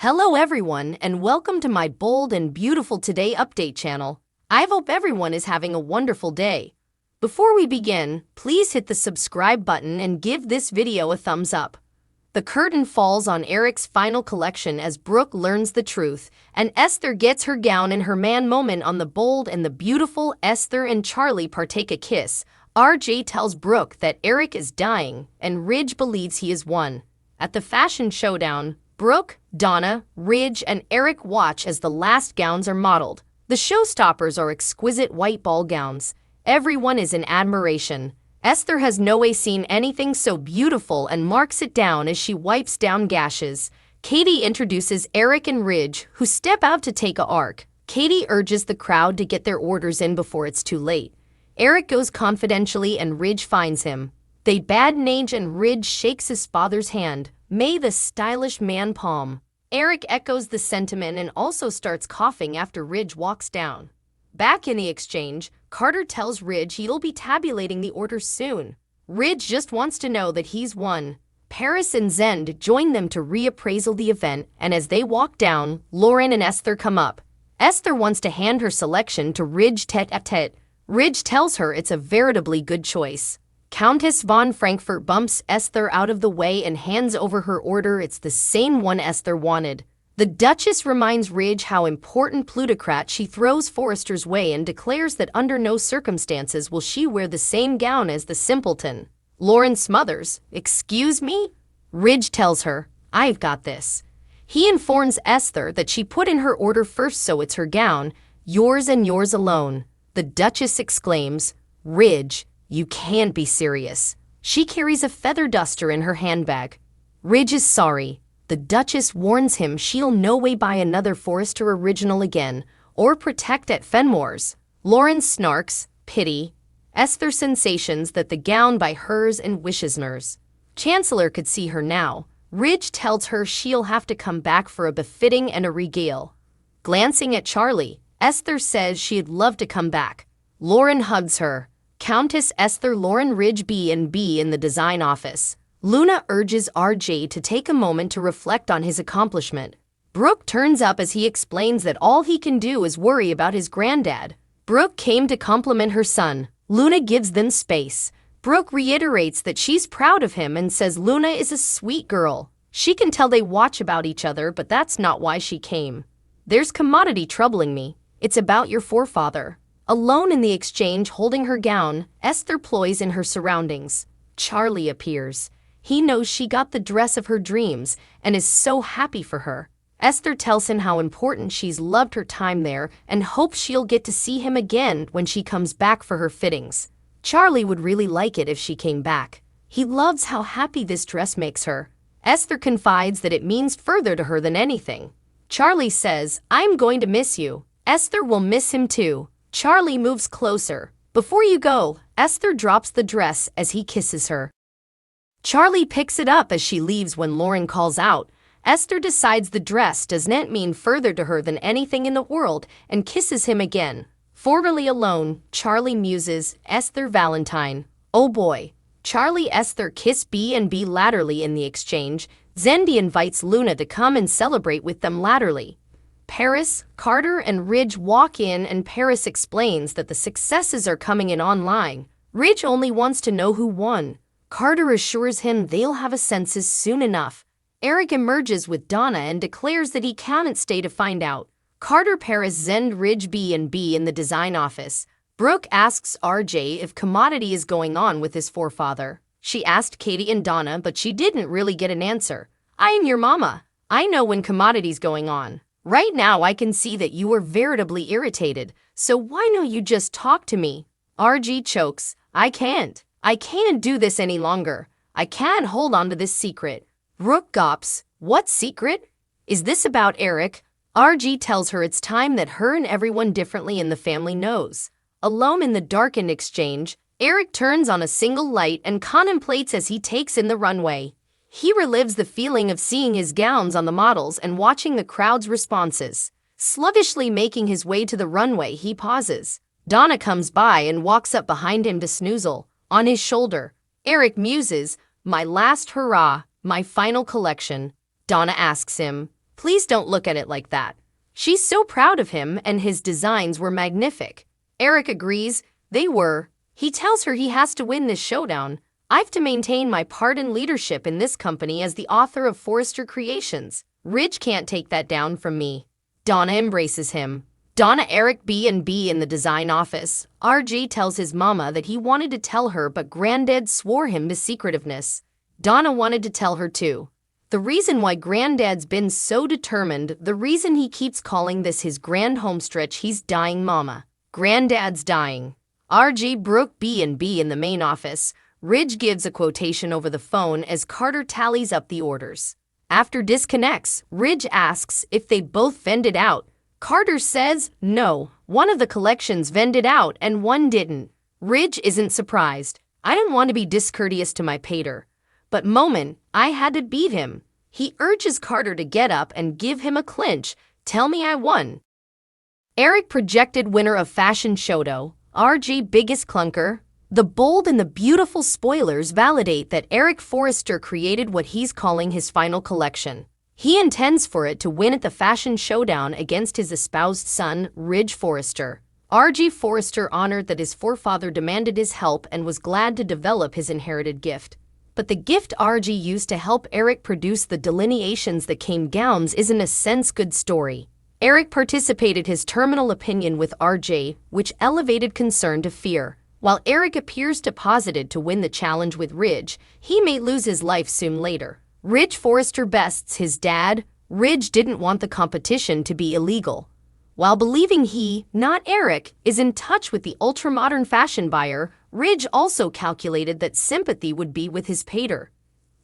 Hello everyone and welcome to my bold and beautiful today update channel. I hope everyone is having a wonderful day. Before we begin, please hit the subscribe button and give this video a thumbs up. The curtain falls on Eric's final collection as Brooke learns the truth, and Esther gets her gown and her man moment on the bold and the beautiful. Esther and Charlie partake a kiss. RJ tells Brooke that Eric is dying, and Ridge believes he is won. At the fashion showdown, Brooke, Donna, Ridge, and Eric watch as the last gowns are modeled. The showstoppers are exquisite white ball gowns. Everyone is in admiration. Esther has no way seen anything so beautiful and marks it down as she wipes down gashes. Katie introduces Eric and Ridge, who step out to take a arc. Katie urges the crowd to get their orders in before it's too late. Eric goes confidentially and Ridge finds him. They badinage and Ridge shakes his father's hand. May the stylish man palm. Eric echoes the sentiment and also starts coughing after Ridge walks down. Back in the exchange, Carter tells Ridge he'll be tabulating the orders soon. Ridge just wants to know that he's won. Paris and Zend join them to reappraisal the event, and as they walk down, Lauren and Esther come up. Esther wants to hand her selection to Ridge tete-a-tete. Ridge tells her it's a veritably good choice. Countess von Frankfurt bumps Esther out of the way and hands over her order. It's the same one Esther wanted. The Duchess reminds Ridge how important plutocrat she throws Forrester's way and declares that under no circumstances will she wear the same gown as the simpleton. Lauren smothers. Excuse me? Ridge tells her, I've got this. He informs Esther that she put in her order first, so it's her gown, yours and yours alone. The Duchess exclaims, Ridge, you can't be serious. She carries a feather duster in her handbag. Ridge is sorry. The Duchess warns him she'll no way buy another Forrester original again, or protect at Fenmore's. Lauren snarks, pity. Esther sensations that the gown by hers and wishes nurse. Chancellor could see her now. Ridge tells her she'll have to come back for a befitting and a regale. Glancing at Charlie, Esther says she'd love to come back. Lauren hugs her. Countess Esther Lauren Ridge B&B in the design office. Luna urges RJ to take a moment to reflect on his accomplishment. Brooke turns up as he explains that all he can do is worry about his granddad. Brooke came to compliment her son. Luna gives them space. Brooke reiterates that she's proud of him and says Luna is a sweet girl. She can tell they watch about each other, but that's not why she came. There's commodity troubling me. It's about your forefather. Alone in the exchange holding her gown, Esther ploys in her surroundings. Charlie appears. He knows she got the dress of her dreams and is so happy for her. Esther tells him how important she's loved her time there and hopes she'll get to see him again when she comes back for her fittings. Charlie would really like it if she came back. He loves how happy this dress makes her. Esther confides that it means further to her than anything. Charlie says, I'm going to miss you. Esther will miss him too. Charlie moves closer. Before you go, Esther drops the dress as he kisses her. Charlie picks it up as she leaves when Lauren calls out. Esther decides the dress doesn't mean further to her than anything in the world and kisses him again. Formerly alone, Charlie muses, Esther Valentine. Oh boy. Charlie Esther kiss B&B laterally in the exchange. Zendi invites Luna to come and celebrate with them laterally. Paris, Carter, and Ridge walk in and Paris explains that the successes are coming in online. Ridge only wants to know who won. Carter assures him they'll have a census soon enough. Eric emerges with Donna and declares that he can't stay to find out. Carter Paris Zend Ridge B&B in the design office. Brooke asks RJ if commodity is going on with his forefather. She asked Katie and Donna, but she didn't really get an answer. I'm your mama. I know when commodity's going on. Right now I can see that you are veritably irritated, so why don't you just talk to me? RG chokes. I can't do this any longer. I can't hold on to this secret. Brooke gawps. What secret? Is this about Eric? RG tells her it's time that her and everyone differently in the family knows. Alone in the darkened exchange, Eric turns on a single light and contemplates as he takes in the runway. He relives the feeling of seeing his gowns on the models and watching the crowd's responses. Sluggishly making his way to the runway, he pauses. Donna comes by and walks up behind him to snoozle on his shoulder. Eric muses, my last hurrah, my final collection. Donna asks him, Please don't look at it like that. She's so proud of him and his designs were magnific. Eric agrees, they were. He tells her he has to win this showdown. I've to maintain my part in leadership in this company as the author of Forrester Creations. Ridge can't take that down from me. Donna embraces him. Donna Eric B&B in the design office. RG tells his mama that he wanted to tell her but Granddad swore him to secretiveness. Donna wanted to tell her too. The reason why Granddad's been so determined, the reason he keeps calling this his grand homestretch, he's dying mama. Granddad's dying. RG Brooke B&B in the main office. Ridge gives a quotation over the phone as Carter tallies up the orders. After disconnects, Ridge asks if they both vended out. Carter says, no, one of the collections vended out and one didn't. Ridge isn't surprised. I didn't want to be discourteous to my pater. But moment, I had to beat him. He urges Carter to get up and give him a clinch. Tell me I won. Eric projected winner of Fashion Showdown. RG biggest clunker. The bold and the beautiful spoilers validate that Eric Forrester created what he's calling his final collection. He intends for it to win at the Fashion Showdown against his espoused son, Ridge Forrester. RG Forrester honored that his forefather demanded his help and was glad to develop his inherited gift. But the gift RG used to help Eric produce the delineations that came gowns is in a sense good story. Eric participated his terminal opinion with RJ, which elevated concern to fear. While Eric appears deposited to win the challenge with Ridge, he may lose his life soon later. Ridge Forrester bests his dad. Ridge didn't want the competition to be illegal. While believing he, not Eric, is in touch with the ultramodern fashion buyer, Ridge also calculated that sympathy would be with his pater.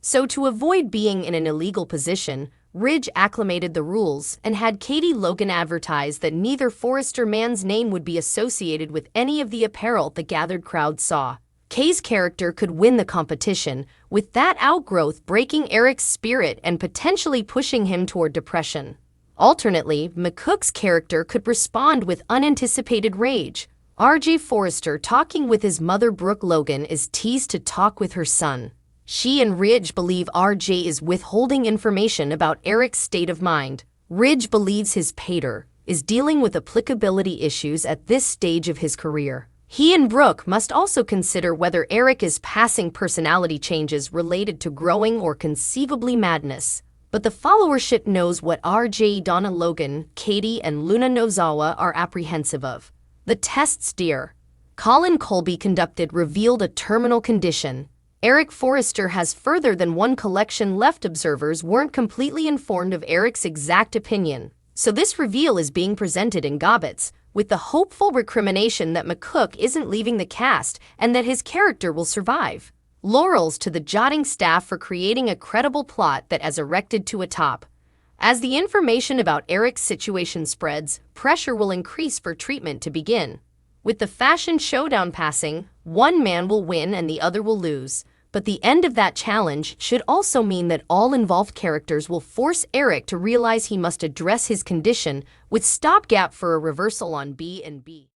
So to avoid being in an illegal position, Ridge acclimated the rules and had Katie Logan advertise that neither Forrester man's name would be associated with any of the apparel the gathered crowd saw. Kay's character could win the competition, with that outgrowth breaking Eric's spirit and potentially pushing him toward depression. Alternately, McCook's character could respond with unanticipated rage. RG Forrester talking with his mother Brooke Logan is teased to talk with her son. She and Ridge believe RJ is withholding information about Eric's state of mind. Ridge believes his pater is dealing with applicability issues at this stage of his career. He and Brooke must also consider whether Eric is passing personality changes related to growing or conceivably madness. But the followership knows what RJ, Donna Logan, Katie, and Luna Nozawa are apprehensive of. The tests dear. Colin Colby conducted revealed a terminal condition. Eric Forrester has further than one collection left. Observers weren't completely informed of Eric's exact opinion. So this reveal is being presented in gobbets, with the hopeful recrimination that McCook isn't leaving the cast and that his character will survive. Laurels to the jotting staff for creating a credible plot that has erected to a top. As the information about Eric's situation spreads, pressure will increase for treatment to begin. With the Fashion Showdown passing, one man will win and the other will lose. But the end of that challenge should also mean that all involved characters will force Eric to realize he must address his condition with stopgap for a reversal on B&B.